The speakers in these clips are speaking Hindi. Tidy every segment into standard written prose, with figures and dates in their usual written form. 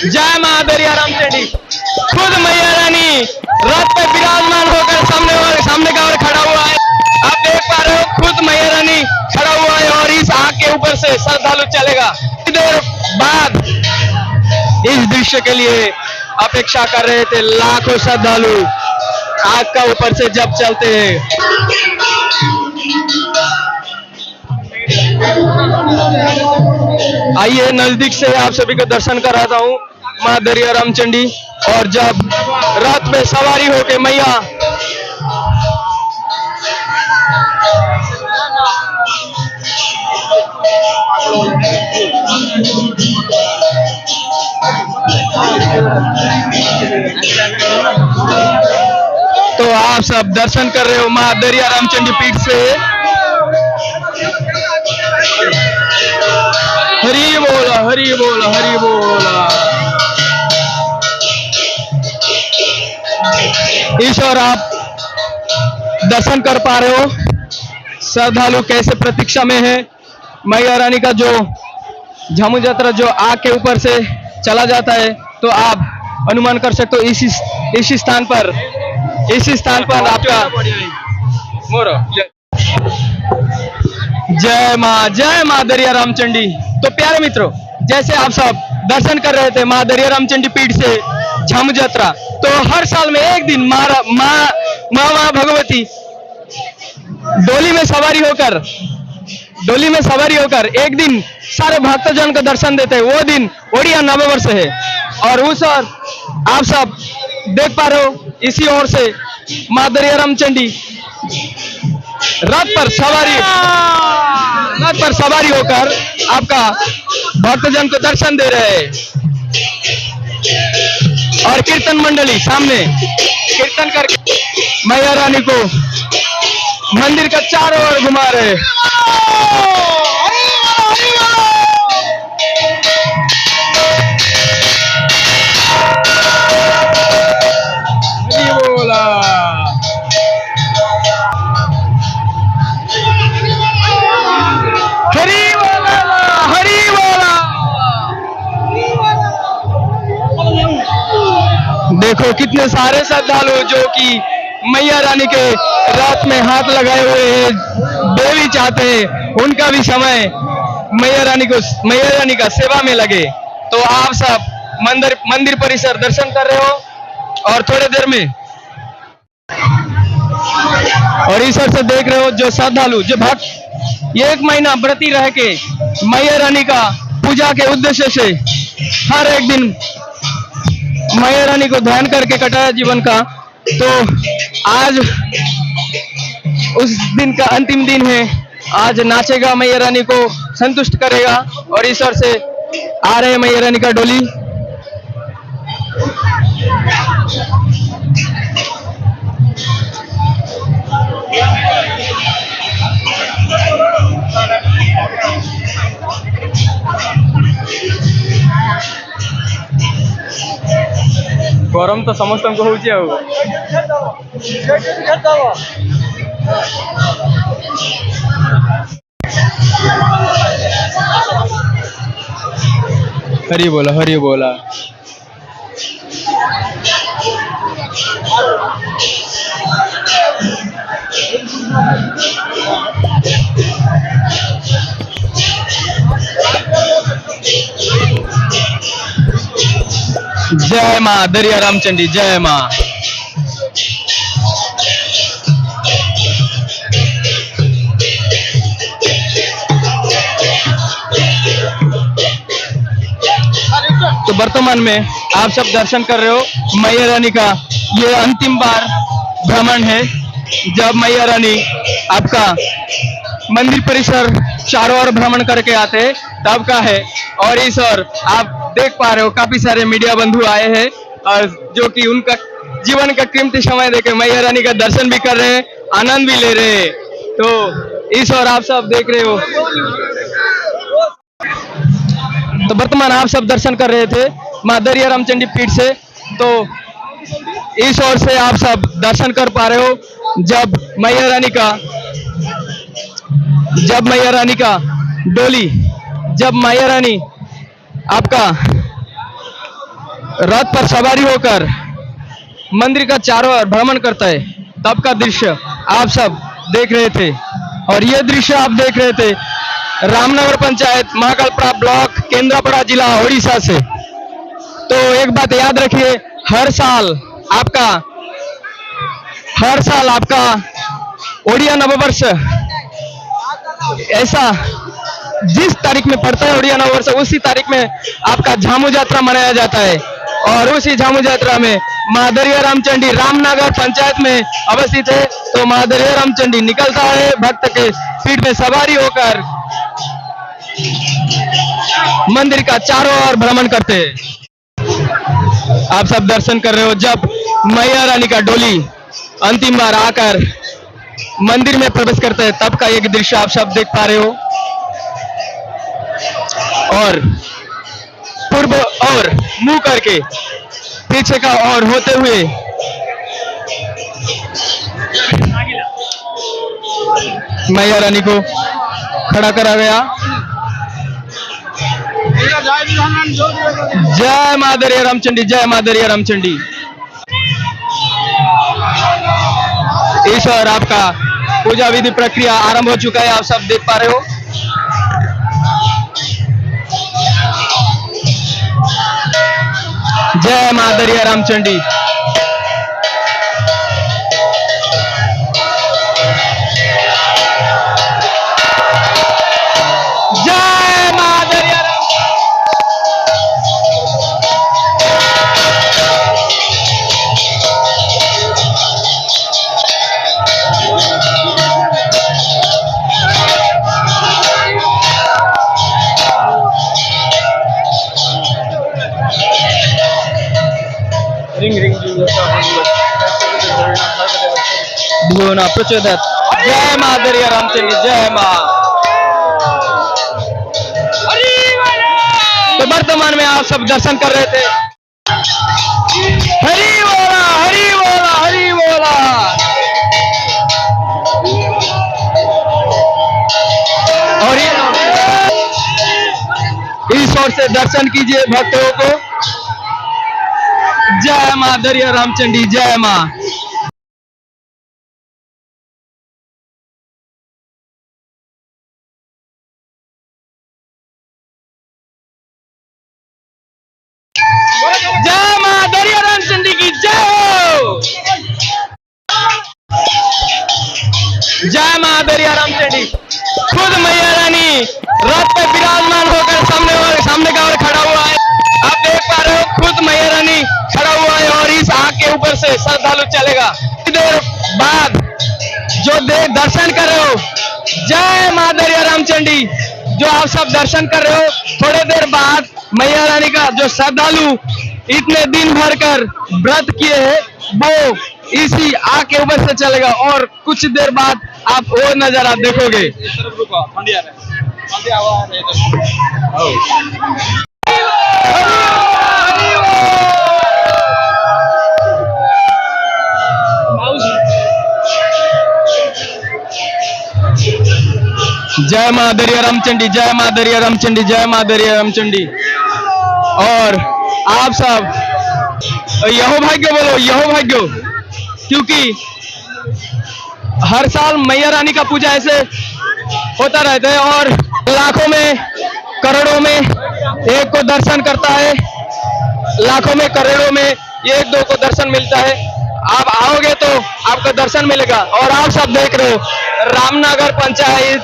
जय मां दरिया रामचंडी। खुद मैया रानी रथ पे विराजमान होकर सामने का ओर खड़ा हुआ है। आप देख पा रहे हो खुद मैया रानी खड़ा हुआ है और इस आग के ऊपर से श्रद्धालु चलेगा। कुछ देर बाद इस दृश्य के लिए अपेक्षा कर रहे थे लाखों श्रद्धालु आग का ऊपर से जब चलते हैं। आइए नजदीक से आप सभी को दर्शन कराता हूँ मां दरिया रामचंडी। और जब रथ में सवारी होके मैया तो आप सब दर्शन कर रहे हो मां दरिया रामचंडी पीठ से। हरि बोला हरि बोला हरि बोला। ईश्वर आप दर्शन कर पा रहे हो श्रद्धालु कैसे प्रतीक्षा में है। मैया रानी का जो झामू यात्रा जो आग के ऊपर से चला जाता है तो आप अनुमान कर सकते हो इसी स्थान पर आपका मोरो जय मां दरिया रामचंडी। तो प्यारे मित्रों, जैसे आप सब दर्शन कर रहे थे मां दरिया रामचंडी पीठ से झामू यात्रा, तो हर साल में एक दिन मां भगवती डोली में सवारी होकर एक दिन सारे भक्तजन को दर्शन देते हैं। वो दिन ओडिया नववर्ष है और उस ओर आप सब देख पा रहे हो इसी ओर से मां दरिया रामचंडी रथ पर सवारी होकर आपका भक्तजन को दर्शन दे रहे हैं। और कीर्तन मंडली सामने कीर्तन करके मैया रानी को मंदिर का चारों ओर घुमा रहे। देखो कितने सारे श्रद्धालु जो कि मैया रानी के रथ में हाथ लगाए हुए हैं, देवी चाहते हैं उनका भी समय मैया रानी का सेवा में लगे। तो आप सब मंदिर परिसर दर्शन कर रहे हो और थोड़ी देर में और ईश्वर से देख रहे हो जो श्रद्धालु जो भक्त ये 1 महीना व्रती रह के मैया रानी का पूजा के उद्देश्य से हर एक दिन मैया रानी को ध्यान करके कटाया जीवन का। तो आज उस दिन का अंतिम दिन है। आज नाचेगा मैया रानी को संतुष्ट करेगा और ईश्वर से आ रहे मैया रानी का डोली। गरम तो समस्त को होची आउ हरि बोला जय मां दरिया रामचंडी जय मां। तो वर्तमान में आप सब दर्शन कर रहे हो मैया रानी का ये अंतिम बार भ्रमण है जब मैया रानी आपका मंदिर परिसर चारों ओर भ्रमण करके आते हैं तब का है। और इस ओर आप देख पा रहे हो काफी सारे मीडिया बंधु आए हैं और जो कि उनका जीवन का कीमती समय देके मैया रानी का दर्शन भी कर रहे हैं, आनंद भी ले रहे हैं। तो इस ओर आप सब देख रहे हो। तो वर्तमान आप सब दर्शन कर रहे थे मां दरिया रामचंडी पीठ से। तो इस ओर से आप सब दर्शन कर पा रहे हो जब मैया रानी का डोली, जब मैया रानी आपका रथ पर सवारी होकर मंदिर का चारों ओर भ्रमण करता है, तब का दृश्य आप सब देख रहे थे। और ये दृश्य आप देख रहे थे रामनगर पंचायत महाकालपड़ा ब्लॉक केंद्रापड़ा जिला उड़ीसा से। तो एक बात याद रखिए, हर साल आपका ओडिया नववर्ष ऐसा जिस तारीख में पड़ता है ओडिया नववर्ष, उसी तारीख में आपका झामू यात्रा मनाया जाता है। और उसी झामू यात्रा में मां दरिया रामचंडी रामनगर पंचायत में अवस्थित है। तो मां दरिया रामचंडी निकलता है भक्त के पीठ में सवारी होकर मंदिर का चारों ओर भ्रमण करते हैं। आप सब दर्शन कर रहे हो, जब मैया रानी का डोली अंतिम बार आकर मंदिर में प्रवेश करते हैं, तब का एक दृश्य आप सब देख पा रहे हो। और पूर्व और मुंह करके पीछे का और होते हुए मैया रानी को खड़ा करा गया। जय मां दरिया रामचंडी, जय मां दरिया रामचंडी। इस और आपका पूजा विधि प्रक्रिया आरंभ हो चुका है, आप सब देख पा रहे हो। जय मां दरिया रामचंडी। जय मां दरिया भिवना प्रचोदयात्। जय मां दरिया रामचंडी, जय मां। तो वर्तमान में आप सब दर्शन कर रहे थे। हरि बोला, हरि बोला, हरि बोला। और इस ओर से दर्शन कीजिए भक्तों को। जय मां दरिया रामचंडी, जय मां। जय मां दरिया रामचंडी की जय हो। जय मां दरिया रामचंडी। खुद मैया रानी रथ पे विराजमान होकर सामने का ओर खड़ा हुआ है। आप देख पा रहे हो, खुद मैया रानी खड़ा हुआ है और इस आग के ऊपर से श्रद्धालु चलेगा। देर बाद जो दर्शन कर रहे हो, जय मां दरिया रामचंडी, जो आप सब दर्शन कर रहे हो, थोड़े देर बाद मैया रानी का जो श्रद्धालु इतने दिन भर कर व्रत किए हैं, वो इसी आग के ऊपर से चलेगा। और कुछ देर बाद आप वो नजारा देखोगे। जय मां दरिया रामचंडी, जय मां दरिया रामचंडी, जय मां दरिया रामचंडी। और आप सब यहो भाग्य बोलो, यहो भाग्य, क्योंकि हर साल मैया रानी का पूजा ऐसे होता रहता है और लाखों में करोड़ों में एक को दर्शन करता है, लाखों में करोड़ों में एक दो को दर्शन मिलता है। आप आओगे तो आपका दर्शन मिलेगा। और आप सब देख रहे हो रामनगर पंचायत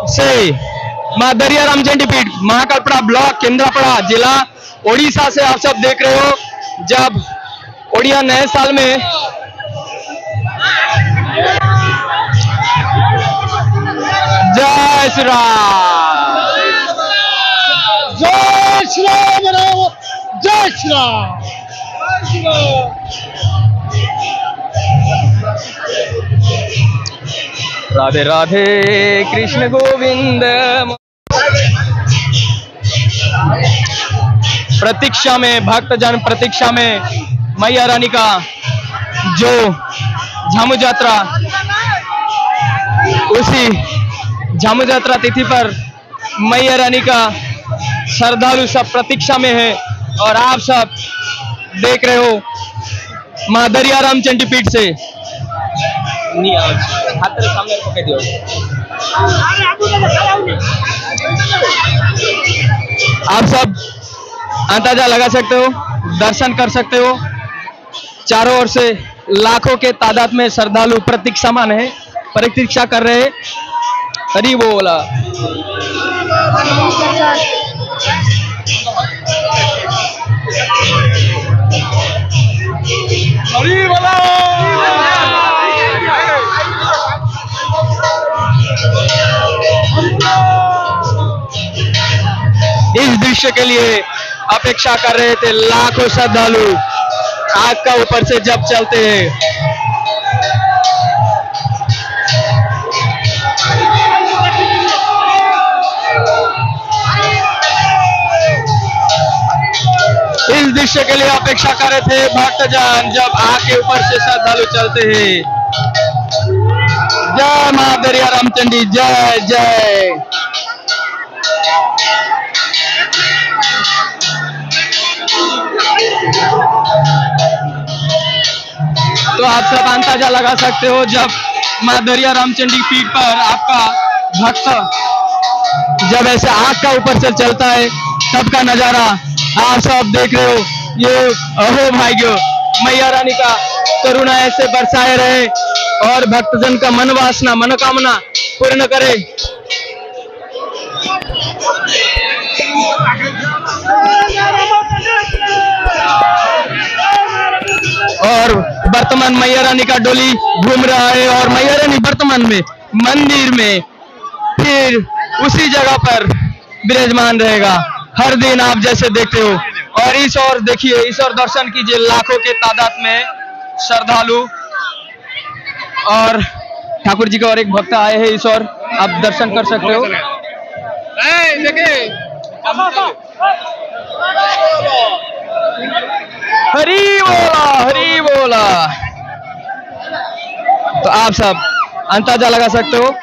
से मां दरिया रामचंडी पीठ महाकालपड़ा ब्लॉक केंद्रापड़ा जिला उड़ीसा से आप सब देख रहे हो। जब ओडिया नए साल में जय श्री राम, जय श्री राम, जय श्री राम। राधे राधे कृष्ण गोविंद। प्रतीक्षा में भक्तजन प्रतीक्षा में मैया रानी का जो झामू यात्रा, उसी झामू यात्रा तिथि पर मैया रानी का श्रद्धालु सब प्रतीक्षा में है। और आप सब देख रहे हो माँ दरियाराम चंडी पीठ से हाथ तेरे सामने पकड़ दियो। आप सब अंदाजा लगा सकते हो, दर्शन कर सकते हो। चारों ओर से लाखों के तादाद में श्रद्धालु प्रतीक्षामान है, प्रतीक्षा कर रहे हैं। हरि बोला। हरि बोला। इस दृश्य के लिए अपेक्षा कर रहे थे लाखों श्रद्धालु आग का ऊपर से जब चलते हैं। इस दृश्य के लिए अपेक्षा कर रहे थे भक्तजन जब आग के ऊपर से श्रद्धालु चलते हैं। जय मां दरियाराम चंडी, जय जय। तो आप सब अंदाजा लगा सकते हो जब मां दरियाराम चंडी पीठ पर आपका भक्त जब ऐसे आग का ऊपर से चलता है तब का नजारा आप सब देख रहे हो। ये अहो भाइयों, मैया रानी का करुणा ऐसे बरसाए रहे और भक्तजन का मन वासना मनोकामना पूर्ण करे। और वर्तमान मैया रानी का डोली घूम रहा है और मैया रानी वर्तमान में मंदिर में फिर उसी जगह पर विराजमान रहेगा हर दिन आप जैसे देखते हो। और इस ओर देखिए, इस ओर दर्शन कीजिए, लाखों के तादाद में श्रद्धालु और ठाकुर जी का और एक भक्त आए हैं। इस ओर आप दर्शन कर सकते हो। हरी बोला, हरी बोला। तो आप सब अंदाजा लगा सकते हो।